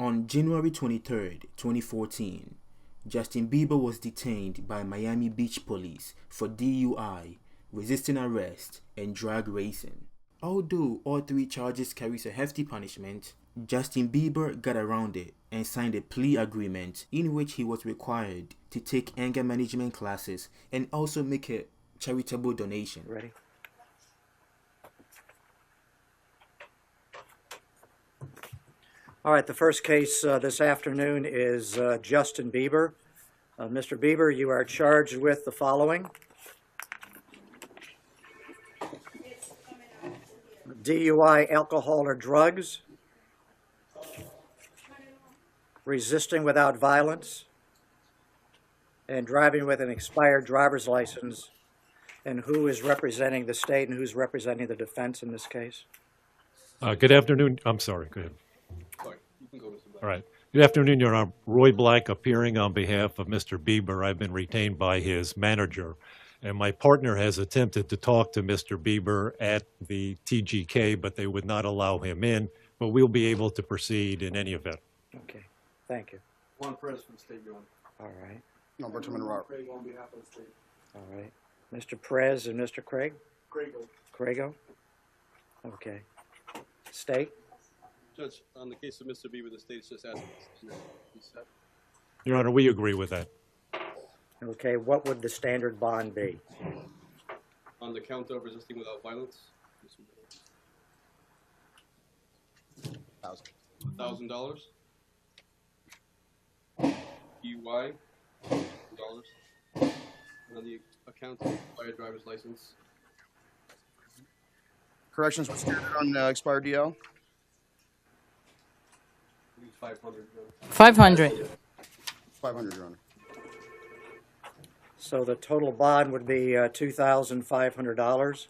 On January 23, 2014, Justin Bieber was detained by Miami Beach police for DUI, resisting arrest, and drag racing. Although all three charges carries a hefty punishment, Justin Bieber got around it and signed a plea agreement in which he was required to take anger management classes and also make a charitable donation. Ready? All right, the first case this afternoon is Justin Bieber. Mr. Bieber, you are charged with the following: DUI, alcohol or drugs, resisting without violence, and driving with an expired driver's license. And who is representing the state and who's representing the defense in this case? Good afternoon. I'm sorry. Go ahead. All right. Good afternoon, Your Honor. Roy Black appearing on behalf of Mr. Bieber. I've been retained by his manager, and my partner has attempted to talk to Mr. Bieber at the TGK, but they would not allow him in. But we'll be able to proceed in any event. Okay. Thank you. Juan Perez from the State, Your Honor. All right. No, Bertram Robert. Craig on behalf of the state. All right. Mr. Perez and Mr. Craig? Craigo. Craigo? Okay. State? Judge, on the case of Mr. Bieber, the state is just asking us to be set. Your Honor, we agree with that. Okay. What would the standard bond be? On the count of resisting without violence, $1,000. DUI, $1,000. And on the account of expired driver's license. Corrections, what's standard on expired DL? 500. 500. 500, Your Honor. So the total bond would be $2,500,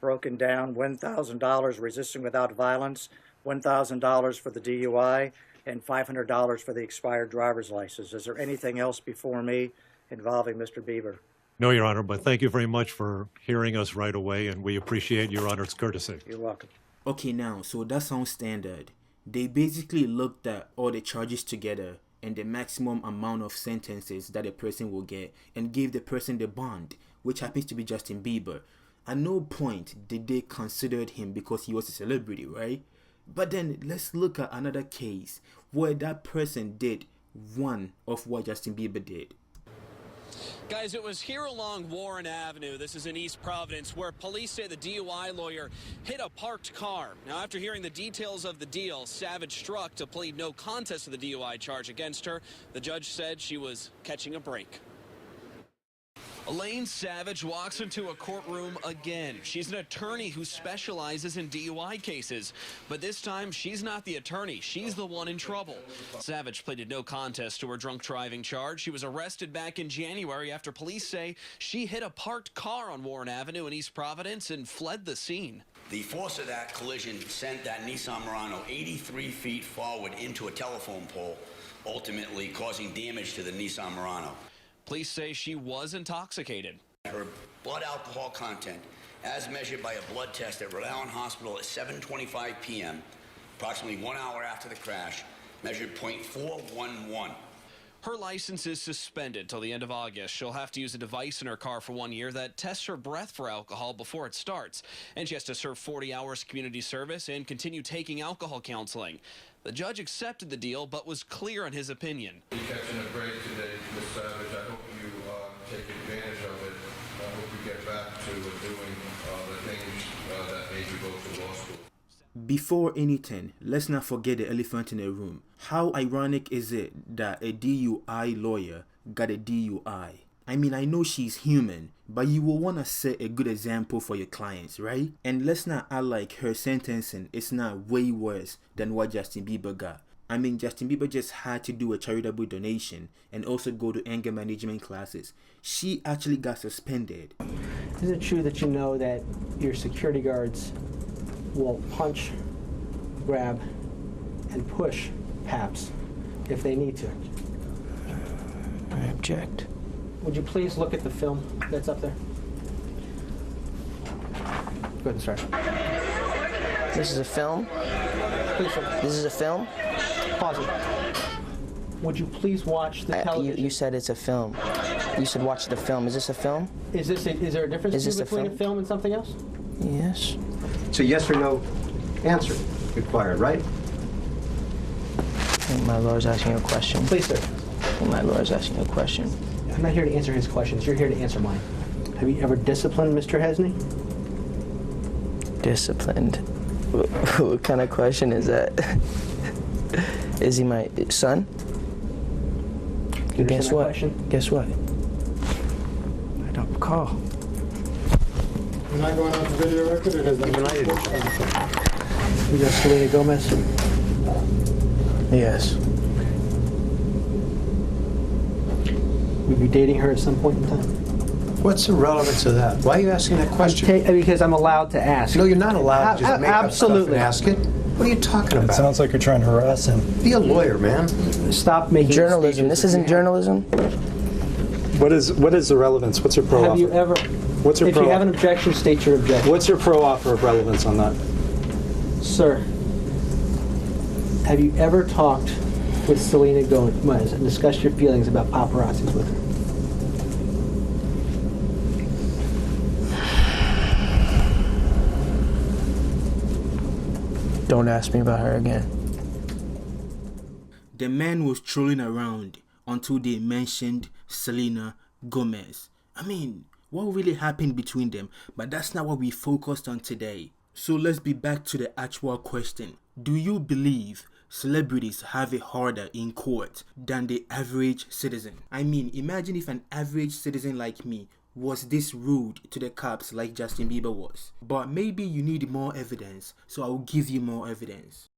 broken down $1,000 resisting without violence, $1,000 for the DUI, and $500 for the expired driver's license. Is there anything else before me involving Mr. Bieber? No, Your Honor, but thank you very much for hearing us right away, and we appreciate Your Honor's courtesy. You're welcome. Okay, now, so that sounds standard. They basically looked at all the charges together and the maximum amount of sentences that a person will get and gave the person the bond, which happens to be Justin Bieber. At no point did they consider him because he was a celebrity, right? But then let's look at another case where that person did one of what Justin Bieber did. Guys, it was here along Warren Avenue, this is in East Providence, where police say the DUI lawyer hit a parked car. Now, after hearing the details of the deal, Savage struck to plead no contest to the DUI charge against her. The judge said she was catching a break. Elaine Savage walks into a courtroom again. She's an attorney who specializes in DUI cases. But this time, she's not the attorney. She's the one in trouble. Savage pleaded no contest to her drunk driving charge. She was arrested back in January after police say she hit a parked car on Warren Avenue in East Providence and fled the scene. The force of that collision sent that Nissan Murano 83 feet forward into a telephone pole, ultimately causing damage to the Nissan Murano. Police say she was intoxicated. Her blood alcohol content, as measured by a blood test at Rhode Island Hospital at 7:25 p.m., approximately 1 hour after the crash, measured .411. Her license is suspended till the end of August. She'll have to use a device in her car for 1 year that tests her breath for alcohol before it starts. And she has to serve 40 hours community service and continue taking alcohol counseling. The judge accepted the deal, but was clear in his opinion. You're catching a break today, Ms. Savage. I hope you take advantage of it. I hope you get back to doing the things that made you go to law school. Before anything, let's not forget the elephant in the room. How ironic is it that a DUI lawyer got a DUI? I mean, I know she's human, but you will want to set a good example for your clients, right? And let's not act like her sentencing is not way worse than what Justin Bieber got. I mean, Justin Bieber just had to do a charitable donation and also go to anger management classes. She actually got suspended. Is it true that you know that your security guards will punch, grab, and push Paps if they need to? I object. Would you please look at the film that's up there? Go ahead and start. This is a film? Please, sir. This is a film? Pause it. Would you please watch the television? You said it's a film. You said watch the film. Is this a film? Is there a difference between a film and something else? Yes. It's a yes or no answer required, right? I think my lawyer's asking you a question. Please, sir. I think my lawyer's asking you a question. I'm not here to answer his questions. You're here to answer mine. Have you ever disciplined Mr. Hesney? Disciplined? What kind of question is that? Is he my son? Guess what? Guess what? I don't recall. You're not going off the video record, or does that mean I didn't? You got Selena Gomez? Yes. Were you dating her at some point in time? What's the relevance of that? Why are you asking that question? Because I'm allowed to ask. No, you're not allowed to just make up stuff and ask it. What are you talking about? It sounds like you're trying to harass him. Be a lawyer, man. Stop making journalism. This isn't journalism. What is the relevance? What's your pro offer? Have you ever? What's your if pro you have an objection, state your objection. What's your pro offer of relevance on that? Sir, have you ever talked with Selena Gomez and discussed your feelings about paparazzis with her? Don't ask me about her again. The man was trolling around until they mentioned Selena Gomez. I mean, what really happened between them? But that's not what we focused on today. So let's be back to the actual question. Do you believe celebrities have it harder in court than the average citizen? I mean, imagine if an average citizen like me was this rude to the cops like Justin Bieber was. But maybe you need more evidence, so I'll give you more evidence.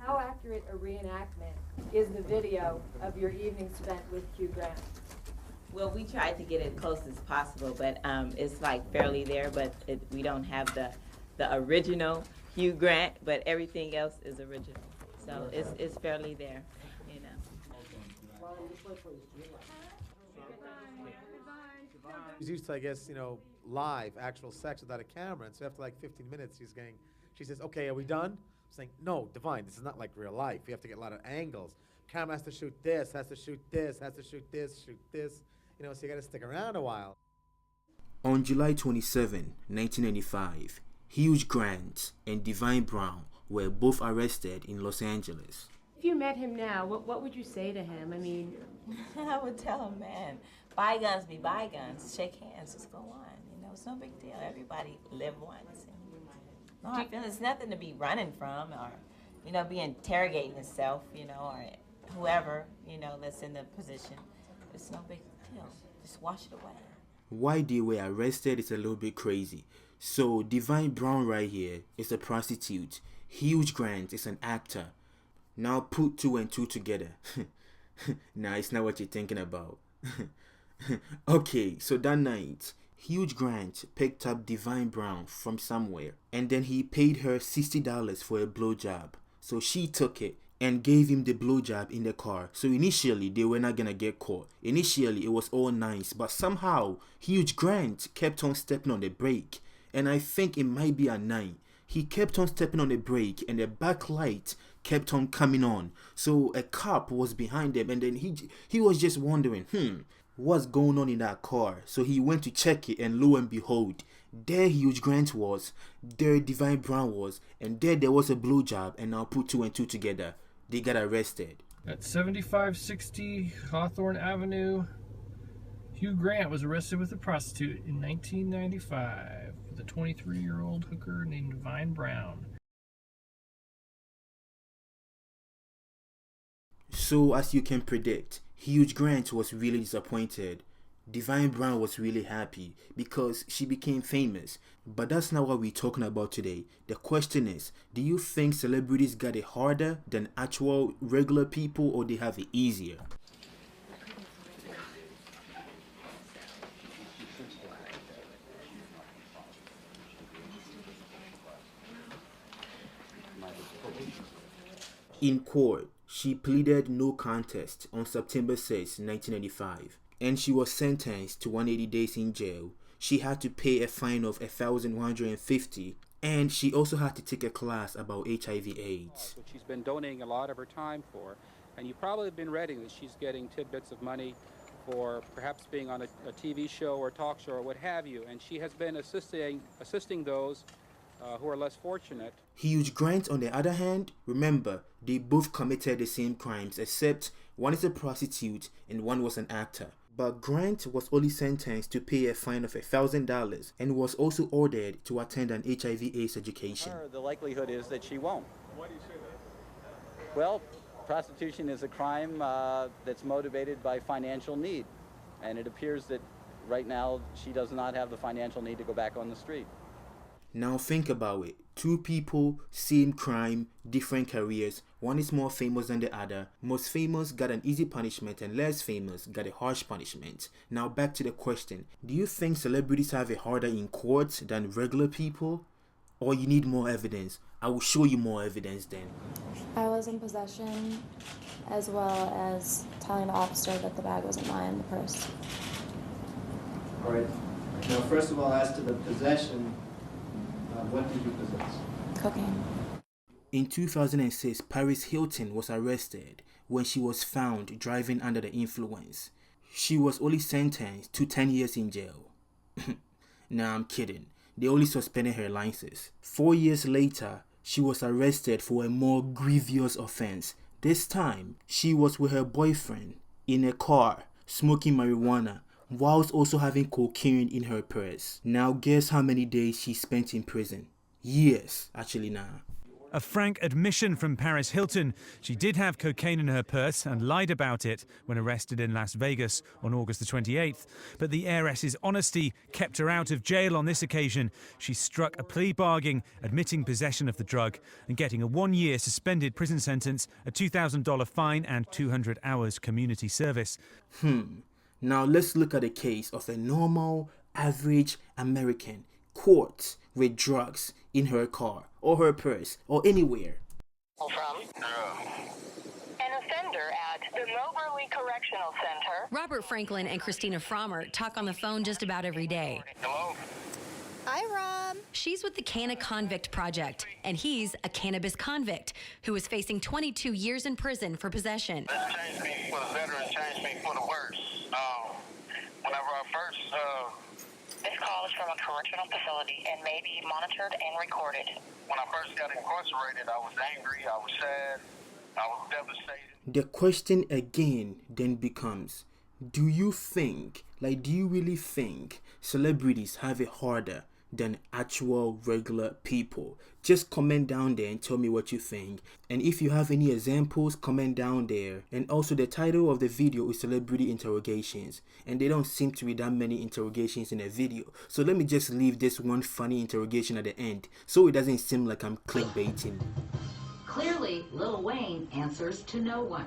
How accurate a reenactment is the video of your evening spent with Hugh Grant? Well, we tried to get it close as possible, but it's like fairly there, but we don't have the original Hugh Grant, but everything else is original. So it's fairly there, you know. She's used to, I guess, live, actual sex without a camera, and so after like 15 minutes, she says, okay, are we done? I'm saying, no, Divine, this is not like real life. We have to get a lot of angles. Camera has to shoot this, has to shoot this, has to shoot this, so you got to stick around a while. On July 27, 1995, Hugh Grant and Divine Brown were both arrested in Los Angeles. If you met him now, what would you say to him? I mean, I would tell him, man, bygones be bygones. Shake hands, just go on. It's no big deal. Everybody live once. No hard feelings. It's nothing to be running from or, be interrogating yourself, or whoever, that's in the position. It's no big deal. Just wash it away. Why they were arrested is a little bit crazy. So Divine Brown right here is a prostitute. Hugh Grant is an actor. Now put 2 and 2 together. Nah, it's not what you're thinking about. Okay, so that night, Hugh Grant picked up Divine Brown from somewhere, and then he paid her $60 for a blowjob. So she took it and gave him the blowjob in the car. So initially, they were not gonna get caught. Initially, it was all nice, but somehow, Hugh Grant kept on stepping on the brake. And I think it might be a 9. He kept on stepping on the brake, and the backlight kept on coming on. So a cop was behind them, and then he was just wondering, what's going on in that car? So he went to check it, and lo and behold, there Hugh Grant was, there Divine Brown was, and there was a blowjob, and now put 2 and 2 together. They got arrested. At 7560 Hawthorne Avenue, Hugh Grant was arrested with a prostitute in 1995 with a 23-year-old hooker named Divine Brown. So as you can predict, Hugh Grant was really disappointed. Divine Brown was really happy because she became famous. But that's not what we're talking about today. The question is, do you think celebrities got it harder than actual regular people, or they have it easier? In court, she pleaded no contest on September 6, 1995, and she was sentenced to 180 days in jail she had to pay a fine of $1,150, and she also had to take a class about HIV/AIDS. Which she's been donating a lot of her time for. And you've probably been reading that she's getting tidbits of money for perhaps being on a TV show or talk show or what have you. And she has been assisting those who are less fortunate. Hugh Grant, on the other hand, remember, they both committed the same crimes, except one is a prostitute and one was an actor. But Grant was only sentenced to pay a fine of $1,000 and was also ordered to attend an HIV/AIDS education. The likelihood is that she won't. Why do you say that? Well, prostitution is a crime that's motivated by financial need. And it appears that right now she does not have the financial need to go back on the street. Now think about it. Two people, same crime, different careers. One is more famous than the other. Most famous got an easy punishment and less famous got a harsh punishment. Now back to the question. Do you think celebrities have it harder in court than regular people? Or you need more evidence? I will show you more evidence then. I was in possession, as well as telling the officer that the bag wasn't mine, the purse. All right. Now, first of all, as to the possession, what did you possess? Cocaine. In 2006, Paris Hilton was arrested when she was found driving under the influence. She was only sentenced to 10 years in jail. Nah, I'm kidding. They only suspended her license. 4 years later, she was arrested for a more grievous offense. This time, she was with her boyfriend in a car, smoking marijuana, whilst also having cocaine in her purse. Now guess how many days she spent in prison? Years, actually now. A frank admission from Paris Hilton. She did have cocaine in her purse and lied about it when arrested in Las Vegas on August the 28th. But the heiress's honesty kept her out of jail on this occasion. She struck a plea bargain, admitting possession of the drug and getting a 1-year suspended prison sentence, a $2,000 fine and 200 hours community service. Now let's look at the case of a normal, average American caught with drugs in her car or her purse or anywhere. From an offender at the Moberly Correctional Center. Robert Franklin and Christina Frommer talk on the phone just about every day. Hello. Hi, Rob. She's with the Canna Convict Project, and he's a cannabis convict who is facing 22 years in prison for possession. This changed me for the better and changed me for the worse. Whenever I first... This call is from a correctional facility and may be monitored and recorded. When I first got incarcerated, I was angry, I was sad, I was devastated. The question again then becomes, do you really think celebrities have it harder than actual regular people? Just comment down there and tell me what you think. And if you have any examples, comment down there. And also the title of the video is Celebrity Interrogations, and there don't seem to be that many interrogations in a video. So let me just leave this one funny interrogation at the end so it doesn't seem like I'm clickbaiting. Clearly, Lil Wayne answers to no one.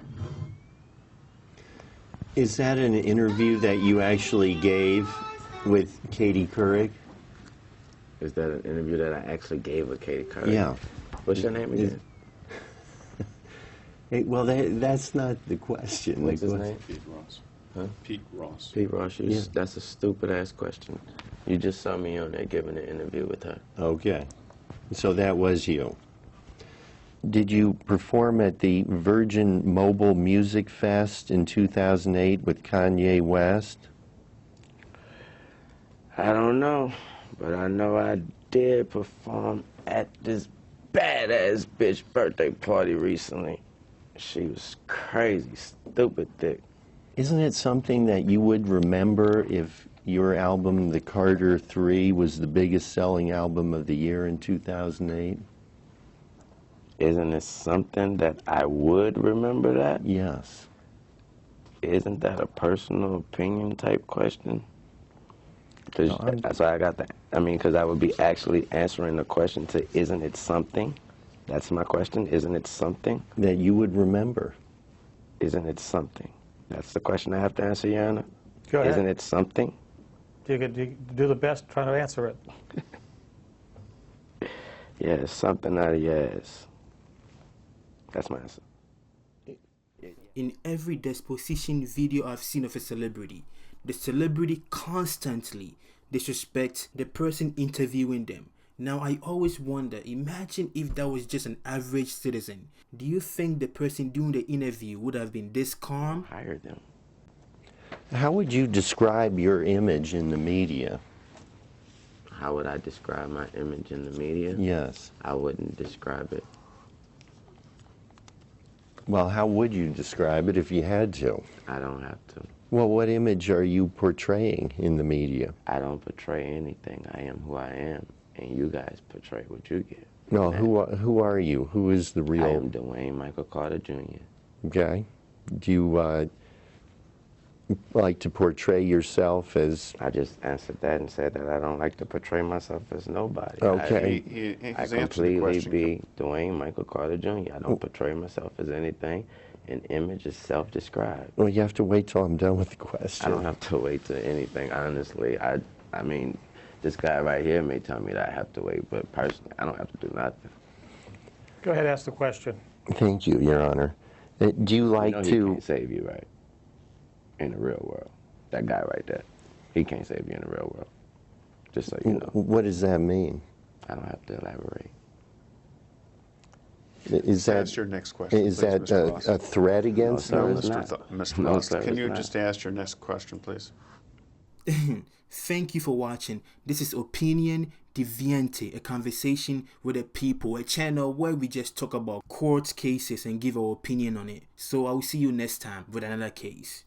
Is that an interview that you actually gave with Katie Couric? Is that an interview that I actually gave with Katie Couric? Yeah. What's your name again? Well, that's not the question. What's his name? Pete Ross. Huh? Pete Ross. Pete Ross. Yeah. That's a stupid-ass question. You just saw me on there giving an interview with her. Okay. So that was you. Did you perform at the Virgin Mobile Music Fest in 2008 with Kanye West? I don't know, but I know I did perform at this badass bitch birthday party recently. She was crazy, stupid thick. Isn't it something that you would remember if your album, The Carter 3, was the biggest selling album of the year in 2008? Isn't it something that I would remember that? Yes. Isn't that a personal opinion type question? That's why I got that. I mean, because I would be actually answering the question to, isn't it something? That's my question. Isn't it something? That you would remember. Isn't it something? That's the question I have to answer, Your Honor. Go ahead. Isn't it something? You do the best trying to answer it. Yeah, it's something out of your ass. That's my answer. In every deposition video I've seen of a celebrity, the celebrity constantly disrespect the person interviewing them. Now, I always wonder, imagine if that was just an average citizen. Do you think the person doing the interview would have been this calm? Hire them. How would you describe your image in the media? How would I describe my image in the media? Yes. I wouldn't describe it. Well, how would you describe it if you had to? I don't have to. Well, what image are you portraying in the media? I don't portray anything. I am who I am, and you guys portray what you get. No, who are you? Who is the real? I am Dwayne Michael Carter Jr. Okay. Do you like to portray yourself as? I just answered that and said that I don't like to portray myself as nobody. Okay. I completely be Dwayne Michael Carter Jr. I don't portray myself as anything. An image is self-described. Well, you have to wait till I'm done with the question. I don't have to wait to anything, honestly. I mean, this guy right here may tell me that I have to wait, but personally, I don't have to do nothing. Go ahead, ask the question. Thank you, Your Honor. Do you like He can't save you, right? In the real world. That guy right there. He can't save you in the real world. Just so you know. What does that mean? I don't have to elaborate. Is that ask your next question, Is please, that Mr. Ross. a threat against No, them? Mr. Ross, can you just ask your next question, please? Thank you for watching. This is Opinion Deviante, a conversation with the people, a channel where we just talk about court cases and give our opinion on it. So I will see you next time with another case.